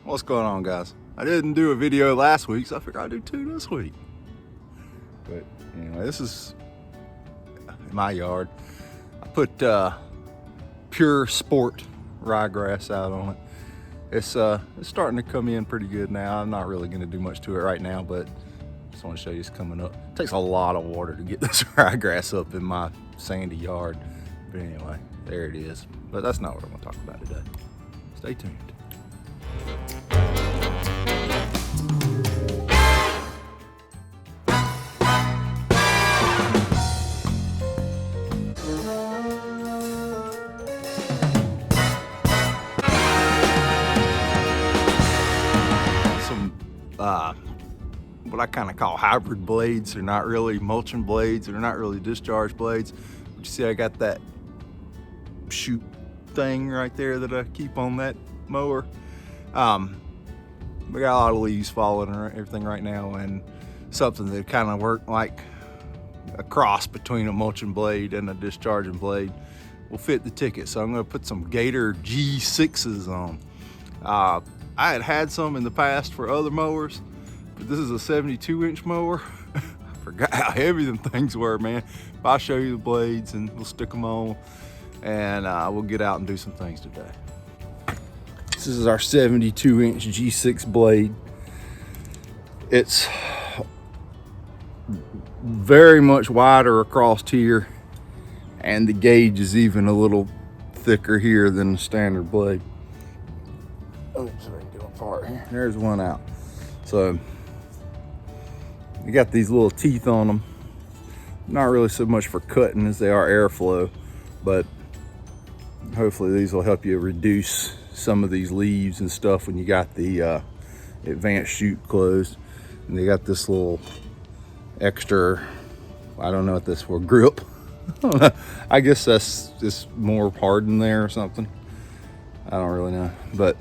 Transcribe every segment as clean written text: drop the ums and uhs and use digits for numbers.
What's going on, guys? I didn't do a video last week, so I figured I'd do two this week. But anyway, this is in my yard. I put pure sport ryegrass out on it. It's starting to come in pretty good now. I'm not really going to do much to it right now, but just want to show you it's coming up. It takes a lot of water to get this ryegrass up in my sandy yard. But anyway, there it is. But that's not what I'm going to talk about today. Stay tuned. What I kind of call hybrid blades. They're not really mulching blades. They're not really discharge blades. But you see I got that shoot thing right there that I keep on that mower. We got a lot of leaves falling and everything right now, and something that kind of worked like a cross between a mulching blade and a discharging blade will fit the ticket. So I'm going to put some Gator G6s on. I had some in the past for other mowers, but this is a 72-inch mower. I forgot how heavy them things were, man. But I'll show you the blades and we'll stick them on, and we'll get out and do some things today. This is our 72-inch G6 blade. It's very much wider across here, and the gauge is even a little thicker here than the standard blade. Oops, I can do a part here. There's one out. So you got these little teeth on them. Not really so much for cutting as they are airflow, but hopefully these will help you reduce some of these leaves and stuff when you got the advanced chute closed. And they got this little extra, I don't know what this for, grip. I guess that's just more hardened there or something. I don't really know, but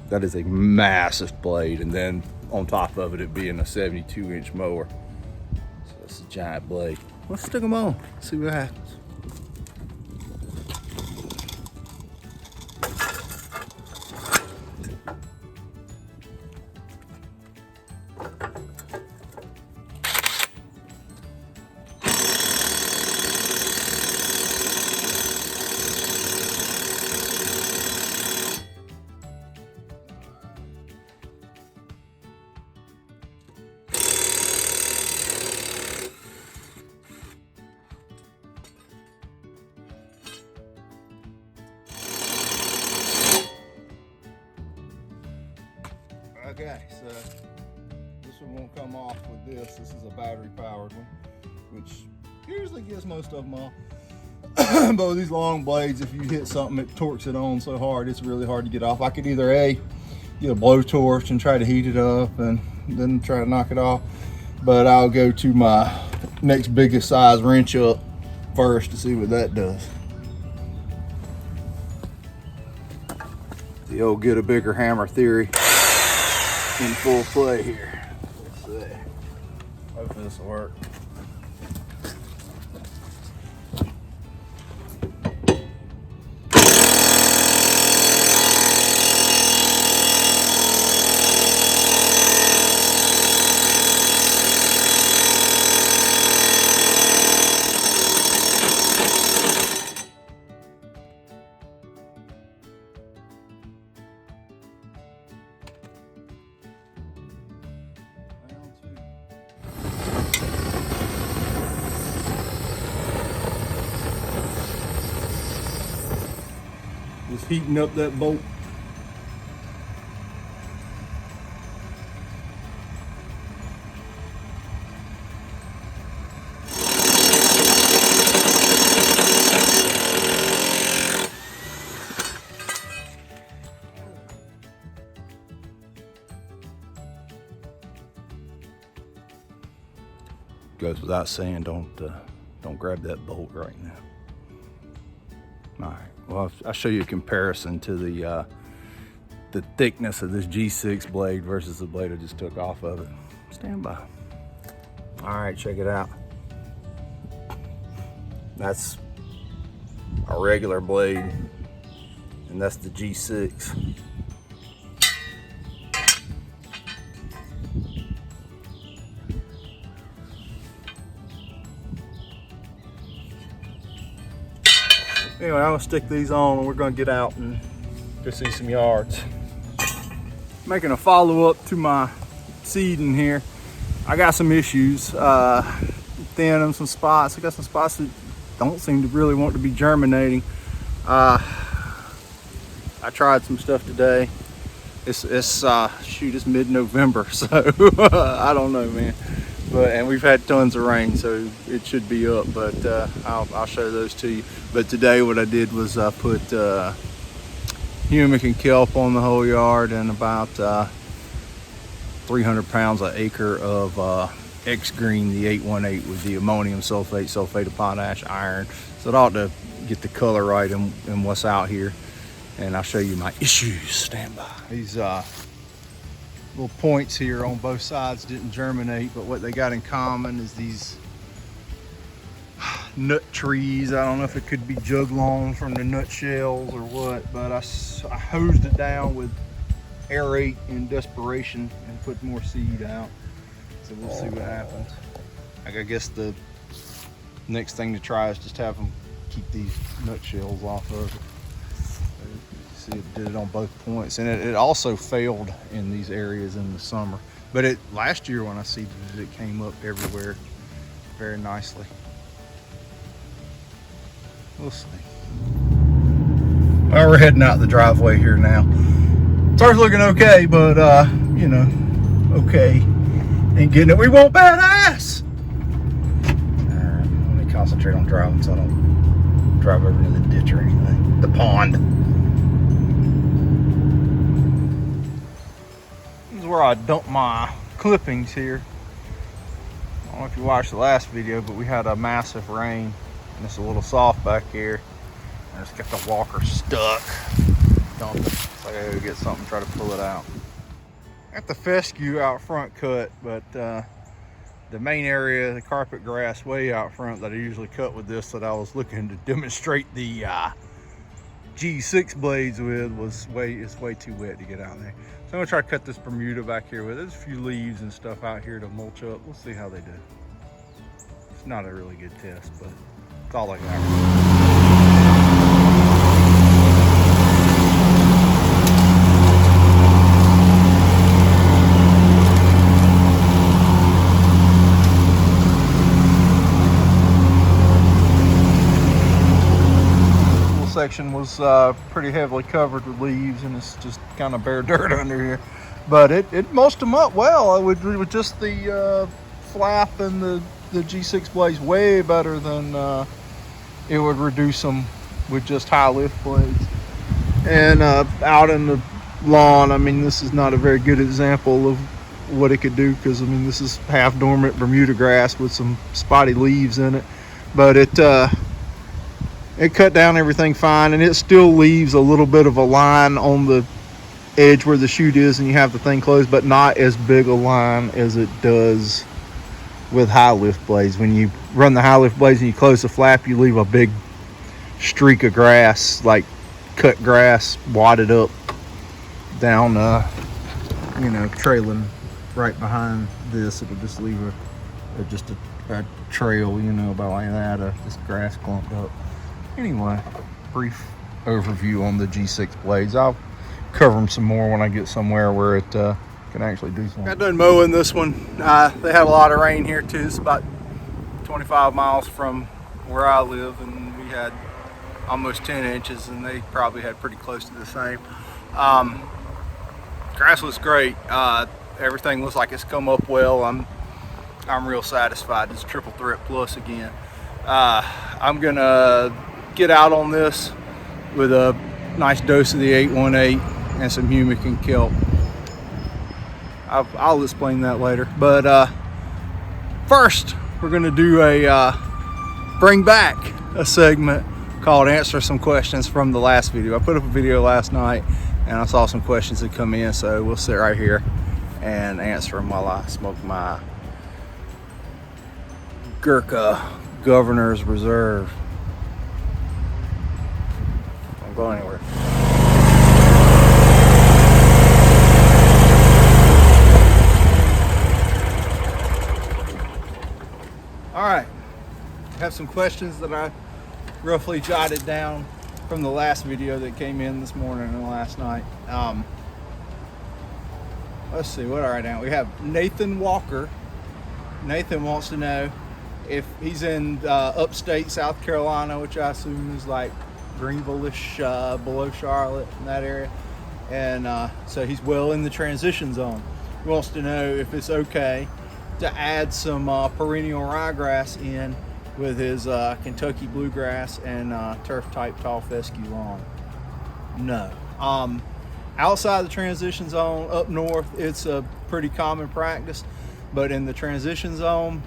that is a massive blade, and then on top of it, it being a 72-inch mower. So it's a giant blade. Let's stick them on, see what happens. Okay, so this one won't come off with this. This is a battery powered one, which usually gets most of them off. But with these long blades, if you hit something, it torques it on so hard, it's really hard to get off. I could either get a blowtorch and try to heat it up and then try to knock it off, but I'll go to my next biggest size wrench up first to see what that does. The old get a bigger hammer theory in full play here. Let's see. Hopefully this will work. Just heating up that bolt. Goes without saying, don't grab that bolt right now. All right, well, I'll show you a comparison to the thickness of this G6 blade versus the blade I just took off of it. Stand by. All right, check it out. That's a regular blade and that's the G6. Anyway, I'm gonna stick these on and we're gonna get out and go see some yards. Making a follow-up to my seeding here. I got some issues. Thin on some spots. I got some spots that don't seem to really want to be germinating. I tried some stuff today. It's mid-November, so I don't know, man. And we've had tons of rain, so it should be up, but I'll show those to you. But today what I did was put humic and kelp on the whole yard and about 300 pounds an acre of X-Green, the 818 with the ammonium sulfate, sulfate of potash, iron. So it ought to get the color right in what's out here. And I'll show you my issues. Stand by. These little points here on both sides didn't germinate, but what they got in common is these nut trees. I don't know if it could be juglone from the nut shells or what, but I hosed it down with aerate in desperation and put more seed out. So we'll see what happens. I guess the next thing to try is just have them keep these nut shells off of it. See, it did it on both points, and it also failed in these areas in the summer. But last year when I seeded it came up everywhere very nicely. We'll see. Well, we're heading out the driveway here now. Starts looking okay, but you know, okay. Ain't getting it. We want badass. Alright, let me concentrate on driving so I don't drive over into the ditch or anything. The pond. This is where I dump my clippings here. I don't know if you watched the last video, but we had a massive rain and it's a little soft back here. And it's got the walker stuck. Dumping. So I gotta go get something, try to pull it out. Got the fescue out front cut, but the main area, the carpet grass way out front that I usually cut with this, that I was looking to demonstrate the G6 blades with, it's way too wet to get out there. So I'm gonna try to cut this Bermuda back here with. There's a few leaves and stuff out here to mulch up. We'll see how they do. It's not a really good test, but it's all I got. Section was pretty heavily covered with leaves, and it's just kind of bare dirt under here, but it mulched them up well. With just the flap and the G6 blades way better than it would reduce them with just high lift blades. And out in the lawn, I mean, this is not a very good example of what it could do, because I mean, this is half dormant Bermuda grass with some spotty leaves in it, but it cut down everything fine, and it still leaves a little bit of a line on the edge where the chute is and you have the thing closed, but not as big a line as it does with high lift blades. When you run the high lift blades and you close the flap, you leave a big streak of grass, like cut grass, wadded up down, you know, trailing right behind this. It'll just leave a trail, you know, about like that, just grass clumped up. Anyway, brief overview on the G6 blades. I'll cover them some more when I get somewhere where it can actually do something. Got done mowing this one. They had a lot of rain here too. It's about 25 miles from where I live, and we had almost 10 inches, and they probably had pretty close to the same. Grass looks great. Everything looks like it's come up well. I'm real satisfied. It's triple threat plus again. I'm gonna get out on this with a nice dose of the 818 and some humic and kelp. I'll explain that later, but first we're gonna do bring back a segment called Answer Some Questions from the last video. I put up a video last night and I saw some questions that come in, so we'll sit right here and answer them while I smoke my Gurkha Governor's Reserve. Don't go anywhere. some questions that I roughly jotted down from the last video that came in this morning and last night. Let's see, what are now? We have Nathan Walker. Nathan wants to know if he's in upstate South Carolina, which I assume is like Greenville-ish, below Charlotte, in that area. And so he's well in the transition zone. He wants to know if it's okay to add some perennial ryegrass in with his Kentucky bluegrass and turf type tall fescue lawn. No. Outside the transition zone up north, it's a pretty common practice, but in the transition zone,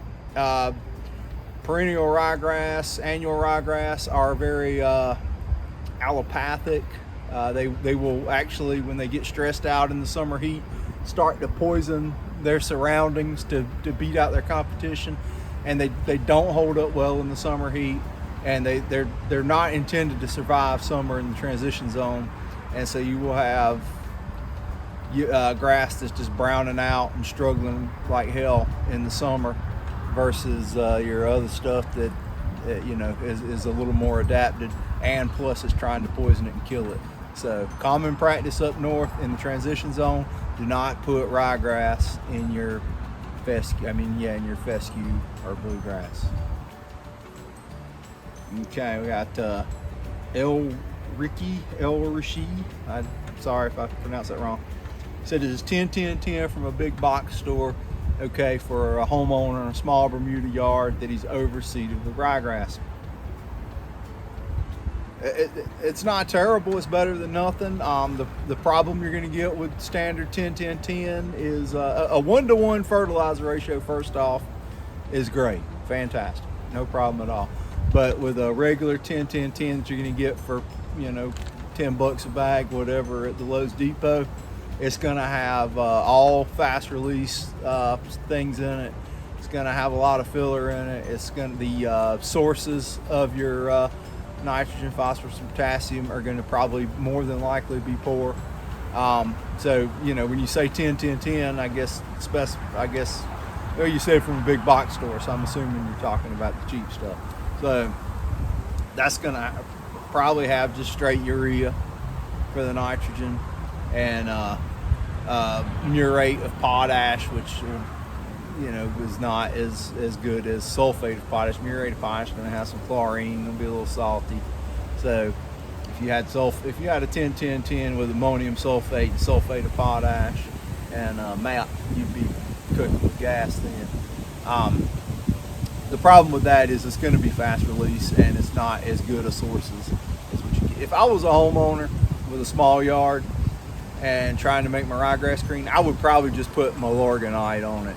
perennial ryegrass, annual ryegrass are very allopathic. They will actually, when they get stressed out in the summer heat, start to poison their surroundings to beat out their competition, and they don't hold up well in the summer heat, and they're not intended to survive summer in the transition zone. And so you will have grass that's just browning out and struggling like hell in the summer versus your other stuff that you know is a little more adapted, and plus it's trying to poison it and kill it. So common practice up north in the transition zone: do not put ryegrass in your fescue. In your fescue or bluegrass. Okay, we got El Rishi. I'm sorry if I pronounced that wrong. Said it is 10-10-10 from a big box store. Okay, for a homeowner in a small Bermuda yard that he's overseeded with ryegrass. It's not terrible. It's better than nothing. The problem you're going to get with standard 10-10-10 is a 1-to-1 fertilizer ratio. First off, is great, fantastic, no problem at all. But with a regular 10-10-10 that you're going to get for $10 a bag, whatever, at the Lowe's Depot, it's going to have all fast release things in it. It's going to have a lot of filler in it. It's going to the sources of your nitrogen, phosphorus, and potassium are going to probably more than likely be poor. So when you say 10-10-10, I guess well, you said from a big box store, so I'm assuming you're talking about the cheap stuff. So that's going to probably have just straight urea for the nitrogen, and murate of potash, which is not as good as sulfate of potash. Murate of potash is going to have some chlorine, it'll be a little salty. So if you had a 10-10-10 with ammonium sulfate and sulfate of potash and MAP, you'd be cooking with gas then. The problem with that is it's going to be fast release, and it's not as good a sources as what you get. If I was a homeowner with a small yard and trying to make my ryegrass green, I would probably just put Milorganite on it.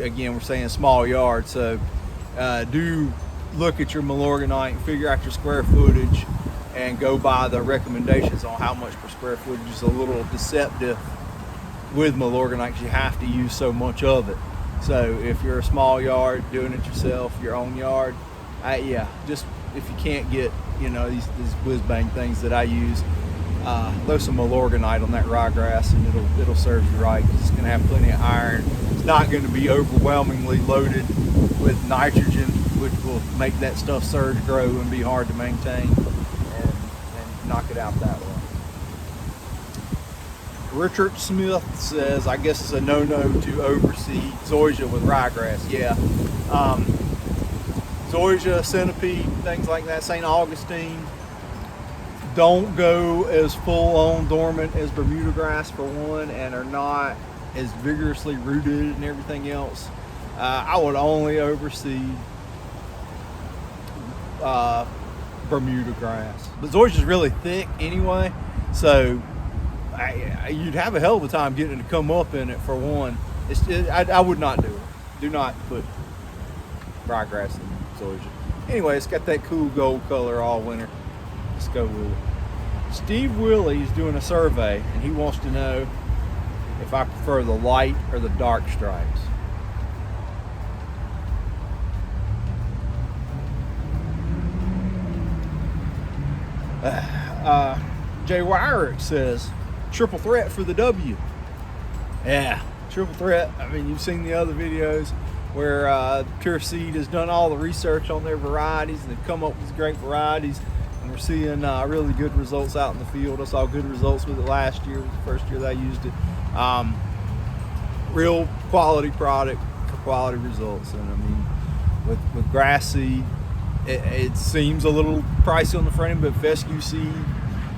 Again, we're saying small yard, so do look at your Milorganite and figure out your square footage and go by the recommendations on how much per square footage. Is a little deceptive with Milorganite because you have to use so much of it. So if you're a small yard doing it yourself, your own yard, just if you can't get these whiz bang things that I use, throw some Milorganite on that ryegrass and it'll serve you right. It's going to have plenty of iron. It's not going to be overwhelmingly loaded with nitrogen, which will make that stuff surge grow and be hard to maintain, and knock it out that way. Richard Smith says, I guess it's a no-no to overseed zoysia with ryegrass. Yeah. Zoysia, centipede, things like that, St. Augustine, don't go as full-on dormant as Bermuda grass for one, and are not as vigorously rooted and everything else. I would only overseed Bermuda grass. But zoysia is really thick anyway, so you'd have a hell of a time getting it to come up in it for one. I would not do it. Do not put ryegrass in zoysia. Anyway, it's got that cool gold color all winter. Let's go with it. Steve Willie is doing a survey, and he wants to know if I prefer the light or the dark stripes. Jay Wyrick says, triple threat for the W. Yeah, triple threat. You've seen the other videos. where Pure Seed has done all the research on their varieties and they've come up with great varieties, and we're seeing really good results out in the field. I saw good results with it last year. It was the first year that I used it. Real quality product for quality results. And I mean, with grass seed, it seems a little pricey on the front end, but fescue seed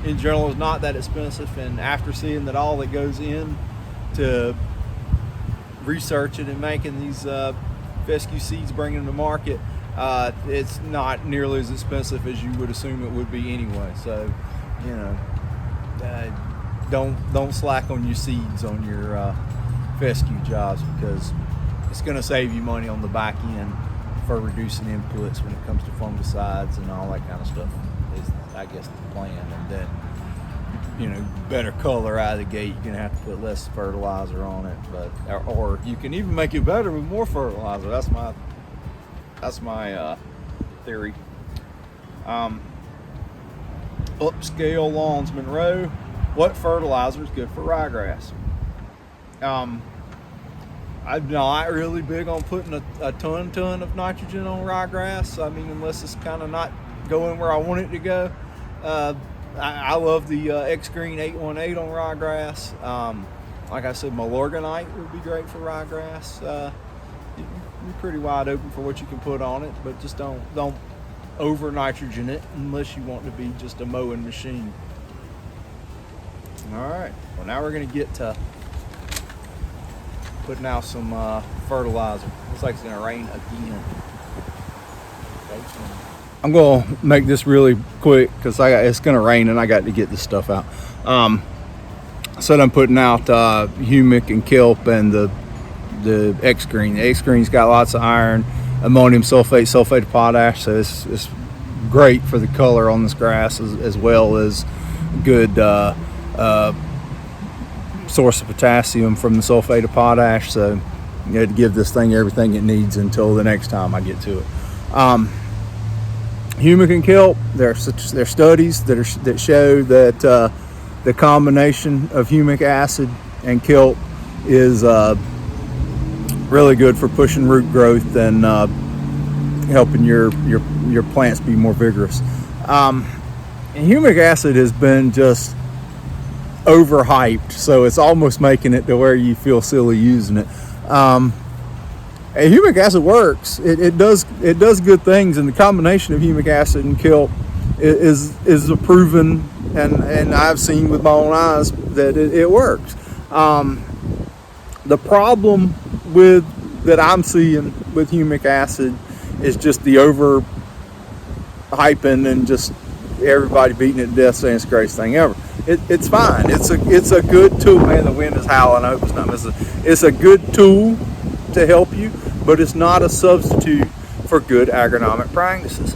in general is not that expensive. And after seeing that all that goes in to researching and making these fescue seeds, bringing them to market, it's not nearly as expensive as you would assume it would be anyway. So, you know, don't slack on your seeds on your fescue jobs, because it's going to save you money on the back end for reducing inputs when it comes to fungicides and all that kind of stuff. Is, I guess, the plan. And then, you know, better color out of the gate. You're gonna have to put less fertilizer on it, but or you can even make it better with more fertilizer. That's my theory. Upscale Lawns Monroe. What fertilizer is good for ryegrass? I'm not really big on putting a ton of nitrogen on ryegrass. I mean, unless it's kind of not going where I want it to go. I love the X-Green 818 on ryegrass. Like I said, Milorganite would be great for ryegrass. You're pretty wide open for what you can put on it, but just don't over nitrogen it unless you want to be just a mowing machine. All right, well, now we're going to get to putting out some fertilizer. Looks like it's going to rain again. I'm going to make this really quick because it's going to rain and I got to get this stuff out. So I'm putting out humic and kelp and the X-Green. The X-Green's got lots of iron, ammonium sulfate, sulfate of potash, so it's great for the color on this grass, as well as good source of potassium from the sulfate of potash. So you know, to give this thing everything it needs until the next time I get to it. Humic and kelp, there are studies that show that the combination of humic acid and kelp is really good for pushing root growth and helping your plants be more vigorous. And humic acid has been just overhyped, so it's almost making it to where you feel silly using it. And humic acid works. It does good things, and the combination of humic acid and kelp is a proven, and I've seen with my own eyes that it works. The problem that I'm seeing with humic acid is just the over hyping and just everybody beating it to death saying it's the greatest thing ever. It's fine. It's a good tool. Man, the wind is howling. I hope it's not missing. It's a good tool to help you, but it's not a substitute for good agronomic practices.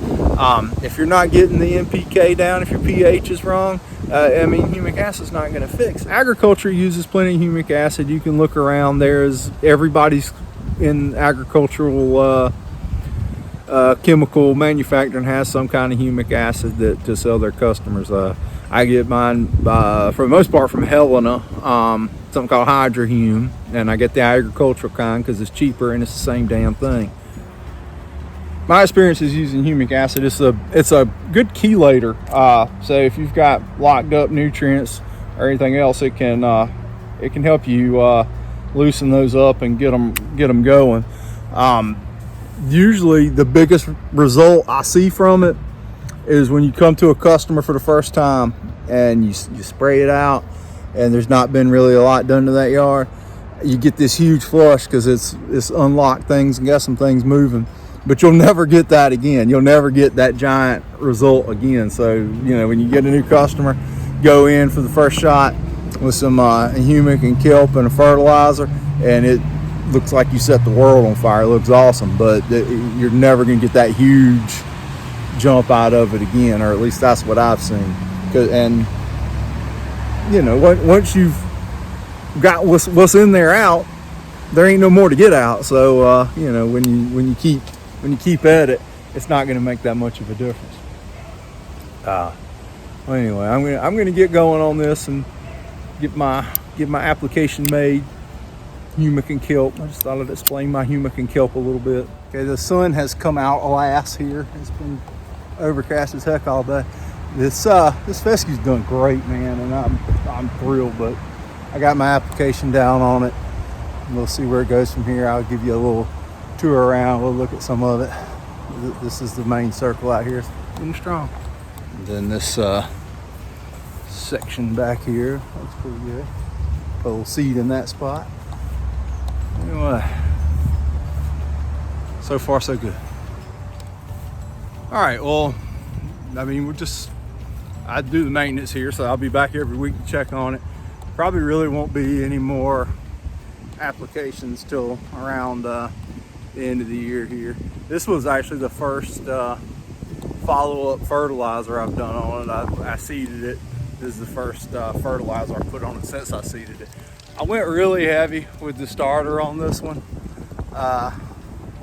If you're not getting the NPK down, if your pH is wrong, I mean, humic acid is not going to fix. Agriculture uses plenty of humic acid. You can look around. Everybody's in agricultural chemical manufacturing has some kind of humic acid to sell their customers. I get mine for the most part from Helena, something called Hydrohume, and I get the agricultural kind because it's cheaper and it's the same damn thing. My experience is using humic acid. It's a good chelator. So if you've got locked up nutrients or anything else, it can help you loosen those up and get them going. Usually the biggest result I see from it is when you come to a customer for the first time and you spray it out and there's not been really a lot done to that yard. You get this huge flush because it's unlocked things and got some things moving, but you'll never get that again. You'll never get that giant result again. So, you know, when you get a new customer, go in for the first shot with some humic and kelp and a fertilizer, and it looks like you set the world on fire. It looks awesome, but you're never going to get that huge jump out of it again, or at least that's what I've seen. And you know, once you've got what's in there out, there ain't no more to get out. So you know, when you keep at it, it's not going to make that much of a difference. Well, anyway, I'm gonna get going on this and get my application made. Humic and kelp. I just thought I'd explain my Humic and kelp a little bit. Okay, the sun has come out, alas, here. It's been overcast as heck all day. This fescue's done great, man, and I'm thrilled, but I got my application down on it. We'll see where it goes from here. I'll give you a little tour around. We'll look at some of it. This is the main circle out here. It's pretty strong. And then this section back here, that's pretty good. Put a little seed in that spot. Anyway, so far so good. All right, well, I mean, I do the maintenance here, so I'll be back every week to check on it. Probably really won't be any more applications till around the end of the year here. This was actually the first follow-up fertilizer I've done on it. I seeded it. This is the first fertilizer I put on it since I seeded it. I went really heavy with the starter on this one.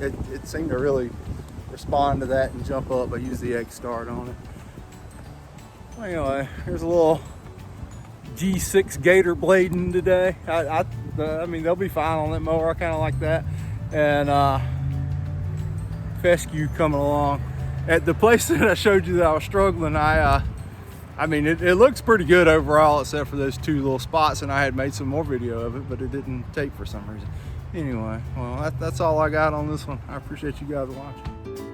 It seemed to really respond to that and jump up. I used the egg start on it. Anyway, here's a little G6 Gator blading today. I mean, they'll be fine on that mower. I kind of like that. And fescue coming along. At the place that I showed you that I was struggling, I mean, it looks pretty good overall, except for those two little spots, and I had made some more video of it, but it didn't take for some reason. Anyway, well, that's all I got on this one. I appreciate you guys watching.